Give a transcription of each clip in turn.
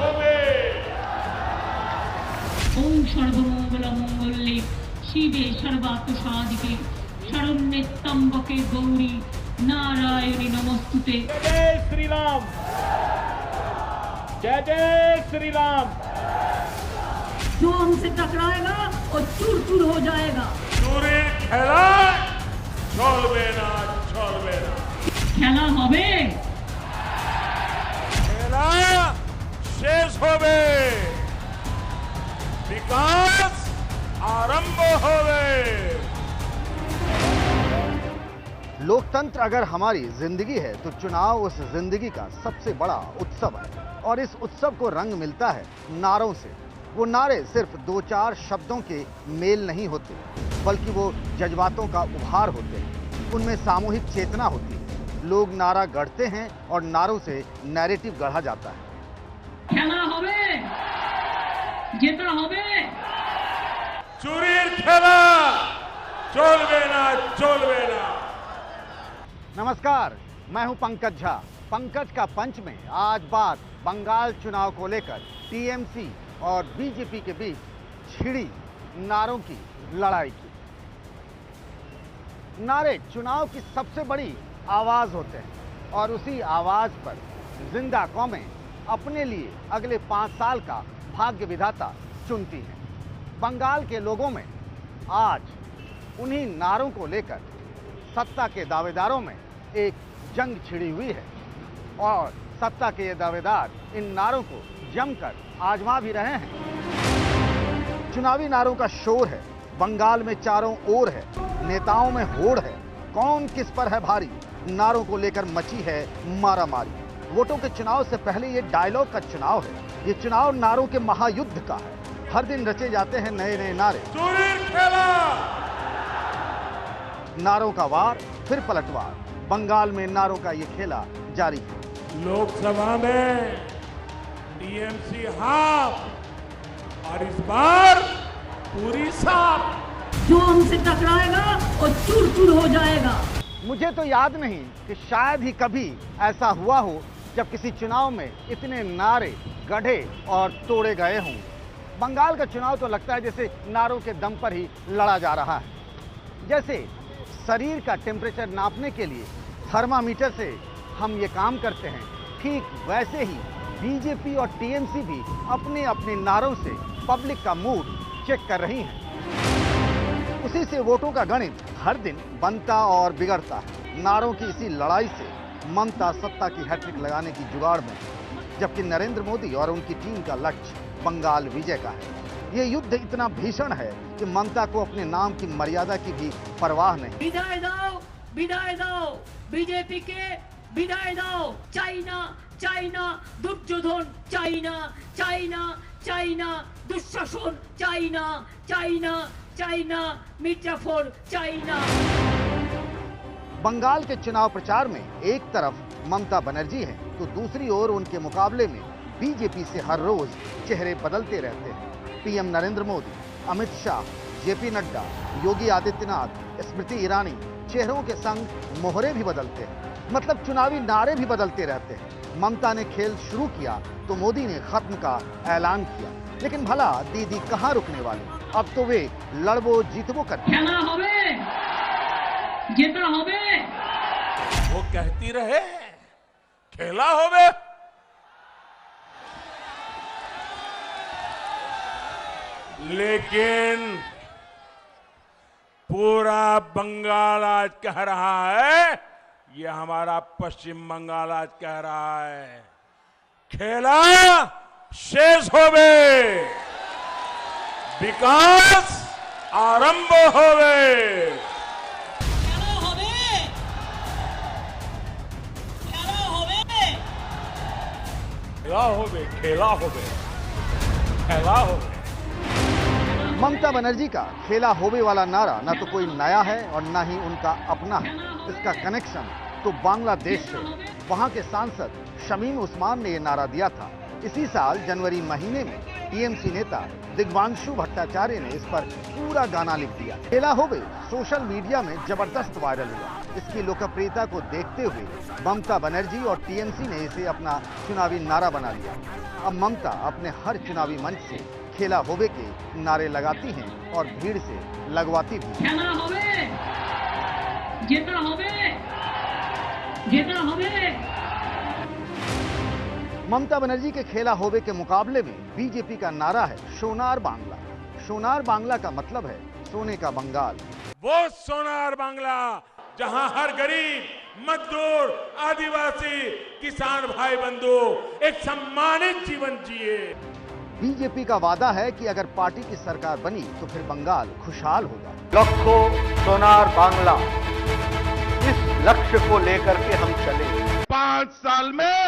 হবে। ওম সর্বমঙ্গল মঙ্গলে শিবে সর্বার্থ সাধিকে শরণ্যে ত্র্যম্বকে গৌরী नारायणी नमस्तुते। जय श्री राम, जय जय श्री राम। जो हमसे टकराएगा वो चूर चूर हो जाएगा। চুরির খেলা চলবে না, চলবে না। খেলা হবে, খেলা শেষ হবে, বিকাশ আরম্ভ হবে। लोकतंत्र अगर हमारी जिंदगी है तो चुनाव उस जिंदगी का सबसे बड़ा उत्सव है और इस उत्सव को रंग मिलता है नारों से। वो नारे सिर्फ दो चार शब्दों के मेल नहीं होते, बल्कि वो जज्बातों का उभार होते हैं। उनमें सामूहिक चेतना होती है। लोग नारा गढ़ते हैं और नारों से नैरेटिव गढ़ा जाता है। খেলা হবে, জেতা হবে। চুরির খেলা চলবে না, চলবে না। नमस्कार, मैं हूं पंकज झा। पंकज का पंच में आज बात बंगाल चुनाव को लेकर टीएमसी और बीजेपी के बीच छिड़ी नारों की लड़ाई की। नारे चुनाव की सबसे बड़ी आवाज होते हैं और उसी आवाज पर जिंदा कौमें अपने लिए अगले 5 साल का भाग्य विधाता चुनती हैं। बंगाल के लोगों में आज उन्हीं नारों को लेकर सत्ता के दावेदारों में एक जंग छिड़ी हुई है और सत्ता के ये दावेदार इन नारों को जमकर आजमा भी रहे हैं। चुनावी नारों का शोर है, बंगाल में चारों ओर है, नेताओं में होड़ है। कौन किस पर है भारी, नारों को लेकर मची है मारामारी। वोटों के चुनाव से पहले ये डायलॉग का चुनाव है। ये चुनाव नारों के महायुद्ध का है। हर दिन रचे जाते हैं नए नए नारे। চুরির খেলা, नारों का वार फिर पलटवार। बंगाल में नारों का ये खेला जारी है। लोकसभा में टीएमसी हाफ और इस बार पूरी साफ। जो हमसे टकराएगा वो चूर चूर हो जाएगा। मुझे तो याद नहीं कि शायद ही कभी ऐसा हुआ हो जब किसी चुनाव में इतने नारे गढ़े और तोड़े गए हों। बंगाल का चुनाव तो लगता है जैसे नारों के दम पर ही लड़ा जा रहा है। जैसे शरीर का टेम्परेचर नापने के लिए थर्मामीटर से हम ये काम करते हैं, ठीक वैसे ही बीजेपी और टीएमसी भी अपने अपने नारों से पब्लिक का मूड चेक कर रही हैं। उसी से वोटों का गणित हर दिन बनता और बिगड़ता है। नारों की इसी लड़ाई से ममता सत्ता की हैट्रिक लगाने की जुगाड़ में, जबकि नरेंद्र मोदी और उनकी टीम का लक्ष्य बंगाल विजय का है। ये युद्ध इतना भीषण है कि ममता को अपने नाम की मर्यादा की भी परवाह नहीं। विदाई दो बीजेपी के, विदाई दो चाइना, चाइना दुर्योधन, चाइना चाइना चाइना दुशासन, चाइना चाइना चाइना मिर्जाफर, चाइना। बंगाल के चुनाव प्रचार में एक तरफ ममता बनर्जी है तो दूसरी ओर उनके मुकाबले में बीजेपी से हर रोज चेहरे बदलते रहते हैं। पीएम नरेंद्र मोदी, अमित शाह, जेपी नड्डा, योगी आदित्यनाथ, स्मृति ईरानी, चेहरों के संग मोहरे भी बदलते हैं। मतलब चुनावी नारे भी बदलते रहते हैं। ममता ने खेल शुरू किया तो मोदी ने खत्म का ऐलान किया। लेकिन भला दीदी कहां रुकने वाली, अब तो वे लड़बो जीतबो करते हैं। खेला होवे, जेता होवे। वो कहती रहे खेला होवे, लेकिन पूरा बंगाल आज कह रहा है, ये हमारा पश्चिम बंगाल आज कह रहा है, खेला शेष होवे, विकास आरंभ होवे। खेला होवे, खेला होवे, खेला होवे, खेला होवे, खेला होवे। ममता बनर्जी का खेला होवे वाला नारा न तो कोई नया है और न ही उनका अपना है। इसका कनेक्शन तो बांग्लादेश से। वहां के सांसद शमीम उस्मान ने यह नारा दिया था। इसी साल जनवरी महीने में टीएमसी नेता दिग्वांशु भट्टाचार्य ने इस पर पूरा गाना लिख दिया। खेला होवे सोशल मीडिया में जबरदस्त वायरल हुआ। इसकी लोकप्रियता को देखते हुए ममता बनर्जी और टीएमसी ने इसे अपना चुनावी नारा बना लिया। अब ममता अपने हर चुनावी मंच से खेला होवे के नारे लगाती हैं और भीड़ से लगवाती भी। खेला होवे, जेता होवे, जेता होवे। ममता बनर्जी के खेला होवे के मुकाबले में बीजेपी का नारा है सोनार बांग्ला। सोनार बांग्ला का मतलब है सोने का बंगाल। वो सोनार बांग्ला जहां हर गरीब, मजदूर, आदिवासी, किसान भाई बंधु एक सम्मानित जीवन जिए। बीजेपी का वादा है कि अगर पार्टी की सरकार बनी तो फिर बंगाल खुशहाल होगा। लखो सोनार बांग्ला, इस लक्ष्य को लेकर के हम चले। 5 साल में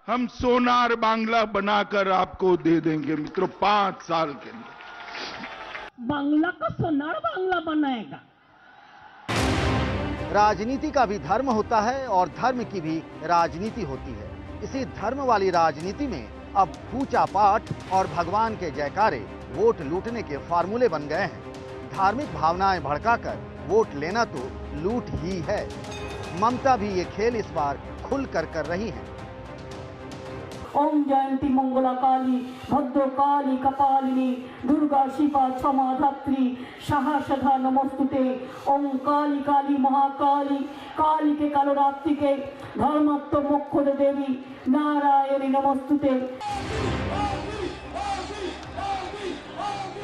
हम सोनार बांग्ला बनाकर आपको दे देंगे मित्रों, 5 साल के लिए बांग्ला का सोनार बांग्ला बनाएगा। राजनीति का भी धर्म होता है और धर्म की भी राजनीति होती है। इसी धर्म वाली राजनीति में अब पूजा पाठ और भगवान के जयकारे वोट लूटने के फार्मूले बन गए हैं। धार्मिक भावनाएं भड़काकर वोट लेना तो लूट ही है। ममता भी ये खेल इस बार खुलकर कर रही हैं। ओम जयंती मंगला काली भद्र काली कपालिनी दुर्गा शिवा क्षमा धात्री सहस्रधा नमस्तुते। ओम काली काली महाकाली काली के कालो रात्रि के धर्मत्व मोक्ष देवी नारायणी नमस्तुते।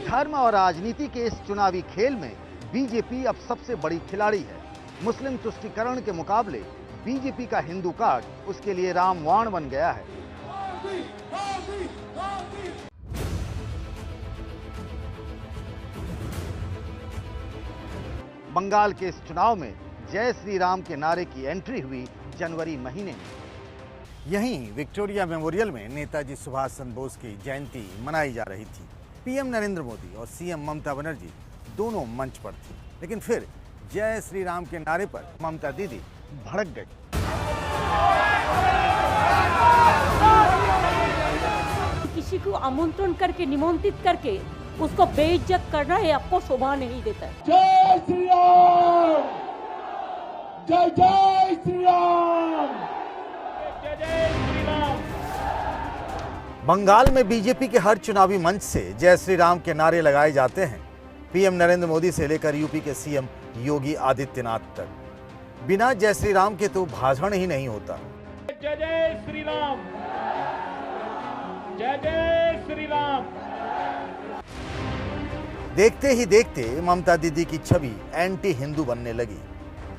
धर्म और राजनीति के इस चुनावी खेल में बीजेपी अब सबसे बड़ी खिलाड़ी है। मुस्लिम तुष्टीकरण के मुकाबले बीजेपी का हिंदू कार्ड उसके लिए रामबाण बन गया है। बंगाल के इस चुनाव में जय श्री राम के नारे की एंट्री हुई जनवरी महीने में। यहीं विक्टोरिया मेमोरियल में नेताजी सुभाष चंद्र बोस की जयंती मनाई जा रही थी। पीएम नरेंद्र मोदी और सीएम ममता बनर्जी दोनों मंच पर थी, लेकिन फिर जय श्री राम के नारे पर ममता दीदी भड़क गई। किसी को आमंत्रण करके निमंत्रित करके उसको बेइज्जत करना है आपको शोभा नहीं देता है। जय श्री राम, जय जय श्री राम, जय जय श्री राम। बंगाल में बीजेपी के हर चुनावी मंच से जय श्री राम के नारे लगाए जाते हैं। पीएम नरेंद्र मोदी से लेकर यूपी के सीएम योगी आदित्यनाथ तक बिना जय श्री राम के तो भाषण ही नहीं होता। जय जय श्री राम, जय जय श्री राम। देखते ही देखते ममता दीदी की छवि एंटी हिंदू बनने लगी।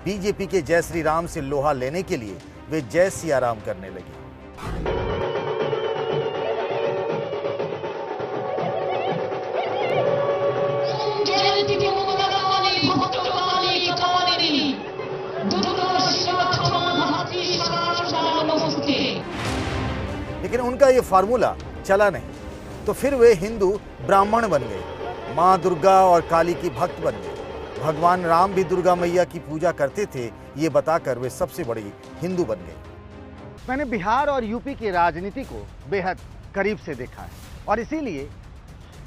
बीजेपी के जय श्री राम से लोहा लेने के लिए वे जय सिया राम करने लगी। लेकिन उनका ये फार्मूला चला नहीं, तो फिर वे हिंदू ब्राह्मण बन गए, माँ दुर्गा और काली की भक्त बन गए। भगवान राम भी दुर्गा मैया की पूजा करते थे, ये बताकर वे सबसे बड़ी हिंदू बन गए। मैंने बिहार और यूपी की राजनीति को बेहद करीब से देखा है और इसीलिए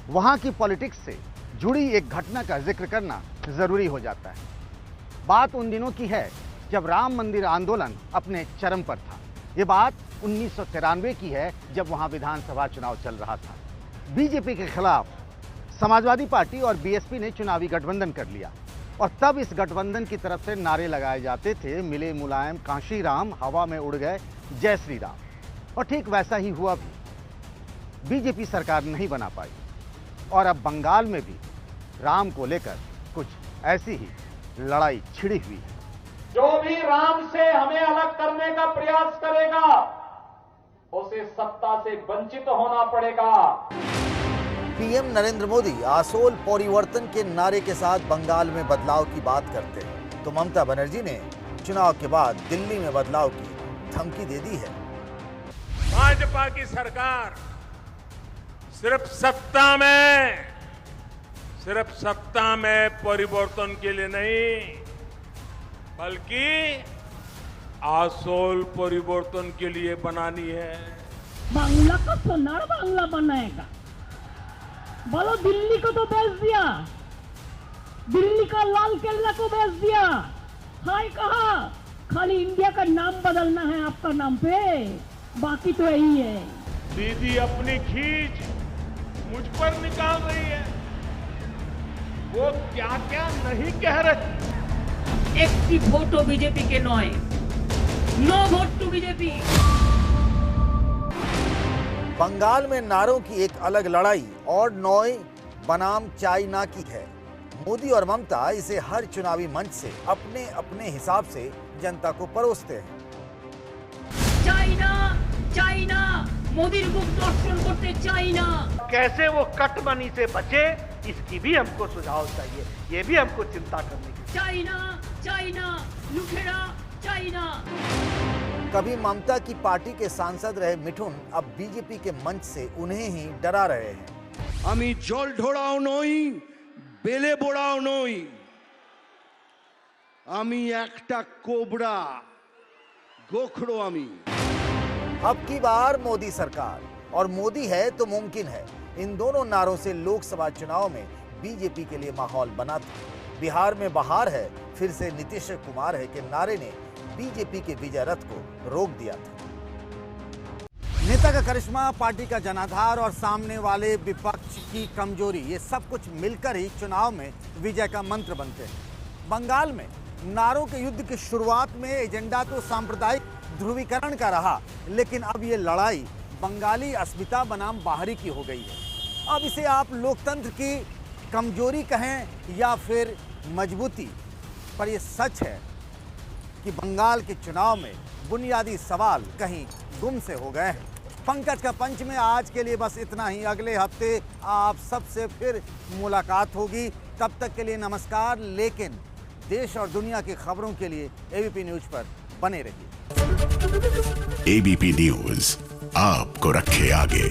वहाँ की पॉलिटिक्स से जुड़ी एक घटना का जिक्र करना जरूरी हो जाता है। बात उन दिनों की है जब राम मंदिर आंदोलन अपने चरम पर था। ये बात 1993 की है, जब वहां विधानसभा चुनाव चल रहा था। बीजेपी के खिलाफ समाजवादी पार्टी और बीएसपी ने चुनावी गठबंधन कर लिया और तब इस गठबंधन की तरफ से नारे लगाए जाते थे, मिले मुलायम काशी राम, हवा में उड़ गए जय श्री राम। और ठीक वैसा ही हुआ भी। बीजेपी सरकार नहीं बना पाई और अब बंगाल में भी राम को लेकर कुछ ऐसी ही लड़ाई छिड़ी हुई है। जो भी राम से हमें अलग करने का प्रयास करेगा उसे सत्ता से वंचित होना पड़ेगा। पीएम नरेंद्र मोदी आसोल परिवर्तन के नारे के साथ बंगाल में बदलाव की बात करते हैं, तो ममता बनर्जी ने चुनाव के बाद दिल्ली में बदलाव की धमकी दे दी है। भाजपा की सरकार सिर्फ सत्ता में परिवर्तन के लिए नहीं, बल्कि आसोल परिवर्तन के लिए बनानी है। बांग्ला का सोनार बांग्ला बनाएगा। बोलो दिल्ली को तो बेच दिया, दिल्ली का लाल किला को बेच दिया, हाय कहा खाली इंडिया का नाम बदलना है आपका नाम पे, बाकी तो यही है। दीदी अपनी खींच मुझ पर निकाल रही है, वो क्या क्या नहीं कह रहे। একটি ভোটও বিজেপিকে নয়, no vote to BJP. Bengal में नारों की एक अलग लड़ाई और नॉय बनाम चाइना की है। मोदी और ममता इसे हर चुनावी मंच से अपने अपने हिसाब से जनता को परोसते हैं। চাইনা চাইনা মোদির মুখ দর্শন করতে চাই না। कैसे वो कट मनी से बचे, इसकी भी हमको सुझाव चाहिए, ये भी हमको चिंता करने की। চাইনা চাইনা লুঠেরা চাইনা। कभी ममता की पार्टी के सांसद रहे मिठुन अब बीजेपी के मंच से उन्हें ही डरा रहे हैं। আমি জল ঢোড়াও নই, বেলে বোড়াও নই, আমি একটা কোবরা, গোখরো আমি। अब की बार मोदी सरकार, और मोदी है तो मुमकिन है। इन दोनों नारों से लोकसभा चुनाव में बीजेपी के लिए माहौल बना था। बिहार में बहार है, फिर से नीतीश कुमार है के नारे ने बीजेपी के विजय रथ को रोक दिया था। नेता का करिश्मा, पार्टी का जनाधार और सामने वाले विपक्ष की कमजोरी, ये सब कुछ मिलकर ही चुनाव में विजय का मंत्र बनते हैं। बंगाल में नारों के युद्ध की शुरुआत में एजेंडा तो सांप्रदायिक ध्रुवीकरण का रहा, लेकिन अब ये लड़ाई बंगाली अस्मिता बनाम बाहरी की हो गई है। अब इसे आप लोकतंत्र की कमजोरी कहें या फिर मजबूती, पर यह सच है कि बंगाल के चुनाव में बुनियादी सवाल कहीं गुम से हो गए हैं। पंकज का पंच में आज के लिए बस इतना ही। अगले हफ्ते आप सबसे फिर मुलाकात होगी। तब तक के लिए नमस्कार। लेकिन देश और दुनिया की खबरों के लिए एबीपी न्यूज पर बने रहिए। एबीपी न्यूज आपको रखे आगे।